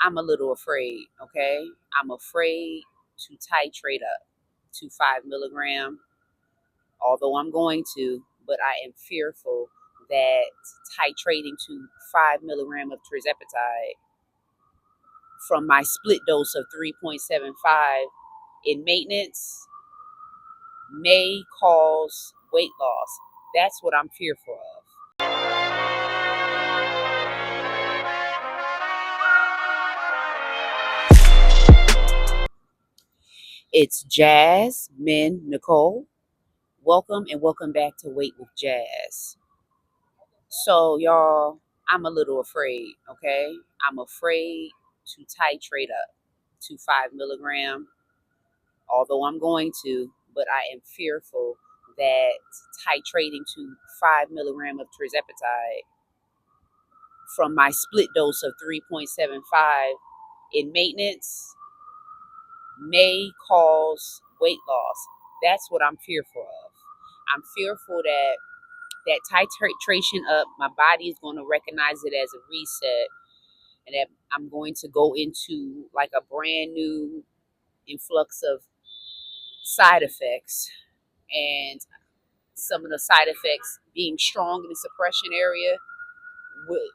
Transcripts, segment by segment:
I'm a little afraid, okay? I'm afraid to titrate up to 5 milligram, although I'm going to, but I am fearful that titrating to 5 milligram of Tirzepatide from my split dose of 3.75 in maintenance may cause weight loss. That's what I'm fearful of. It's Jasmine Nicole. Welcome and welcome back to Weight with Jazz. So, y'all, I'm a little afraid, okay? I'm afraid to titrate up to 5 milligram, although I'm going to, but I am fearful that titrating to 5 milligram of Tirzepatide from my split dose of 3.75 in maintenance may cause weight loss. That's what I'm fearful of. I'm fearful that titration up, my body is going to recognize it as a reset, and that I'm going to go into like a brand new influx of side effects, and some of the side effects being strong in the suppression area would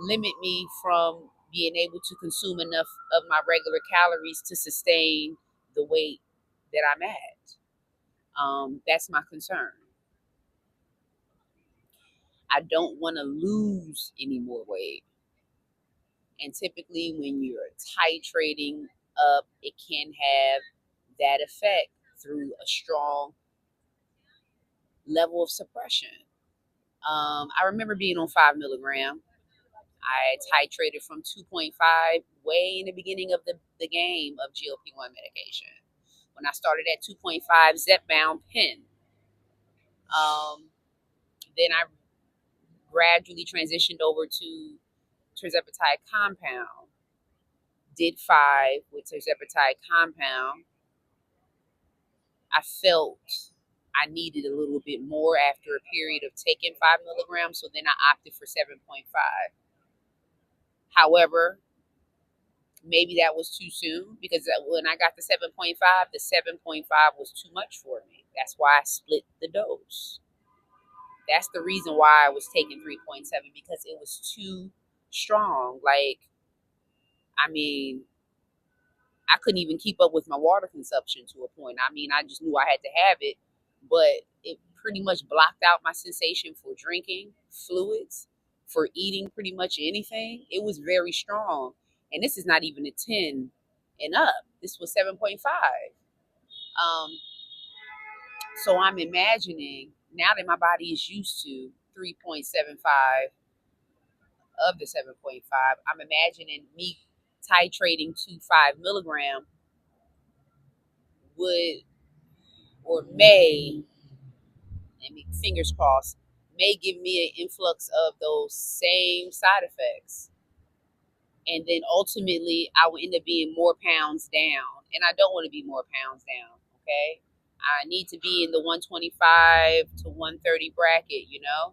limit me from being able to consume enough of my regular calories to sustain the weight that I'm at. That's my concern. I don't want to lose any more weight. And typically, when you're titrating up, it can have that effect through a strong level of suppression. I remember being on 5 milligram. I titrated from 2.5 way in the beginning of the game of GLP1 medication. When I started at 2.5 Zepbound pen, then I gradually transitioned over to Tirzepatide compound. Did 5 with Tirzepatide compound. I felt I needed a little bit more after a period of taking 5 milligrams, so then I opted for 7.5. However, maybe that was too soon, because when I got the 7.5, the 7.5 was too much for me. That's why I split the dose. That's the reason why I was taking 3.7, because it was too strong. Like, I mean, I couldn't even keep up with my water consumption to a point. I mean, I just knew I had to have it, but it pretty much blocked out my sensation for drinking fluids, for eating pretty much anything. It was very strong. And this is not even a 10 and up. This was 7.5. Um, so I'm imagining, now that my body is used to 3.75 of the 7.5, I'm imagining me titrating to 5 milligram would, or may, I mean, fingers crossed, may give me an influx of those same side effects. And then ultimately, I will end up being more pounds down. And I don't want to be more pounds down, okay? I need to be in the 125 to 130 bracket, you know?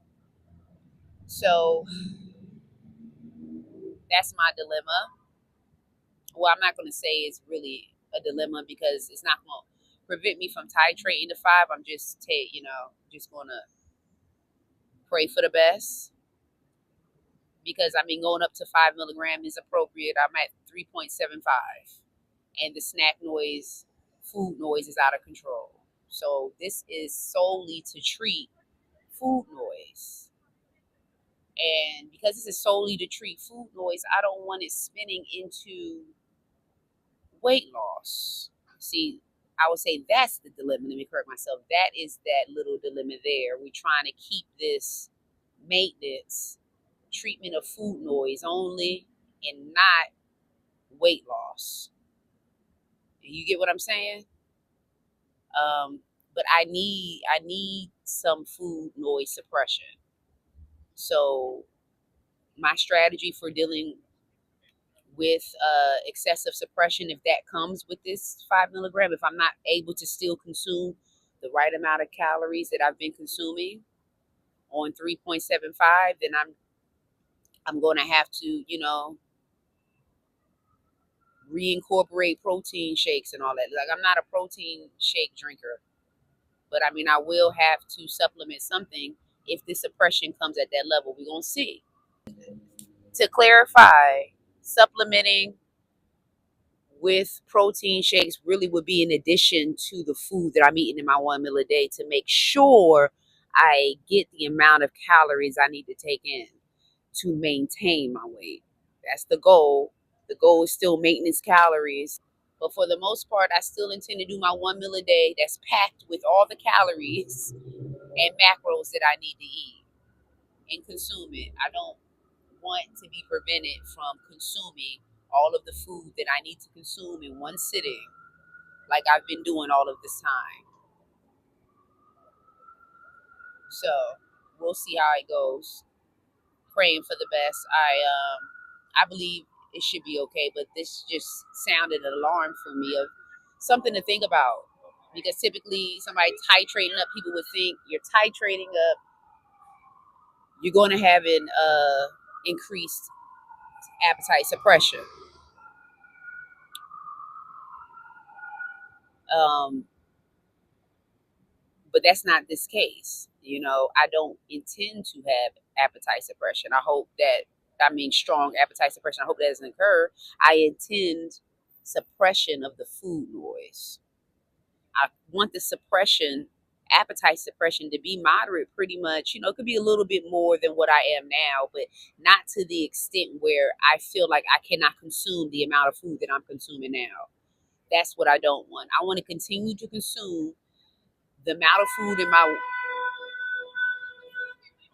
So that's my dilemma. Well, I'm not going to say it's really a dilemma, because it's not going to prevent me from titrating to 5. I'm just, just going to pray for the best, because I mean, going up to 5 milligram is appropriate. I'm at 3.75, and the snack noise, food noise is out of control. So this is solely to treat food noise. And because this is solely to treat food noise, I don't want it spinning into weight loss. See, I would say that's the dilemma. Let me correct myself. That is that little dilemma there. We're trying to keep this maintenance treatment of food noise only, and not weight loss. You get what I'm saying? But I need some food noise suppression. So my strategy for dealing with excessive suppression, if that comes with this 5 milligram, if I'm not able to still consume the right amount of calories that I've been consuming on 3.75, then I'm going to have to, reincorporate protein shakes and all that. Like, I'm not a protein shake drinker, but I mean, I will have to supplement something if the suppression comes at that level. We're going to see. To clarify, supplementing with protein shakes really would be in addition to the food that I'm eating in my 1 meal a day to make sure I get the amount of calories I need to take in to maintain my weight. That's the goal. The goal is still maintenance calories. But for the most part, I still intend to do my 1 meal a day that's packed with all the calories and macros that I need to eat and consume it. I don't want to be prevented from consuming all of the food that I need to consume in one sitting, like I've been doing all of this time. So we'll see how it goes. Praying for the best. I believe it should be okay, but this just sounded an alarm for me of something to think about. Because typically somebody titrating up, people would think you're titrating up, you're going to have an increased appetite suppression. But that's not this case. You know, I don't intend to have appetite suppression. Strong appetite suppression. I hope that doesn't occur. I intend suppression of the food noise. I want the appetite suppression to be moderate pretty much. You know, it could be a little bit more than what I am now, but not to the extent where I feel like I cannot consume the amount of food that I'm consuming now. That's what I don't want. I want to continue to consume the amount of food in my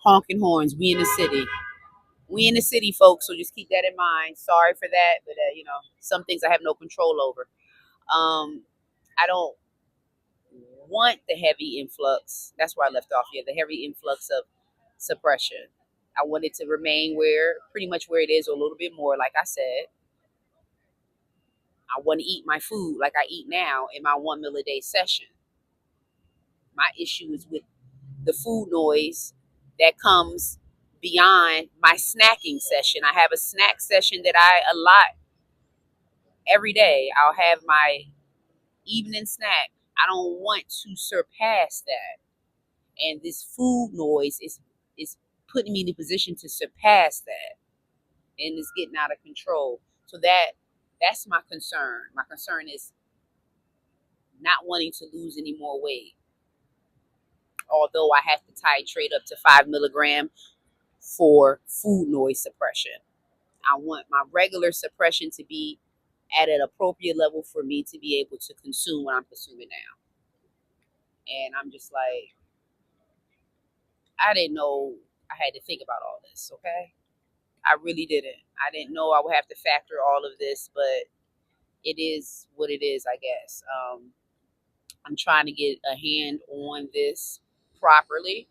honking horns. We in the city. We in the city, folks. So just keep that in mind. Sorry for that, but some things I have no control over. I don't want the heavy influx. That's where I left off here. The heavy influx of suppression. I want it to remain pretty much where it is, or a little bit more. Like I said, I want to eat my food like I eat now in my 1 meal a day session. My issue is with the food noise that comes beyond my snacking session. I have a snack session that I allot every day. I'll have my evening snack. I don't want to surpass that. And this food noise is putting me in a position to surpass that. And it's getting out of control. So that's my concern. My concern is not wanting to lose any more weight. Although I have to titrate up to 5 milligrams for food noise suppression. I want my regular suppression to be at an appropriate level for me to be able to consume what I'm consuming now. And I'm just like, I didn't know I had to think about all this, okay? I really didn't. I didn't know I would have to factor all of this, but it is what it is, I guess. I'm trying to get a hand on this properly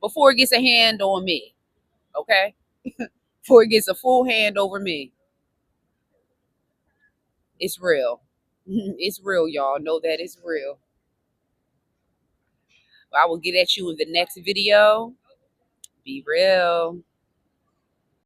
before it gets a hand on me, okay? Before it gets a full hand over me. It's real. It's real, y'all. Know that it's real. I will get at you in the next video. Be real.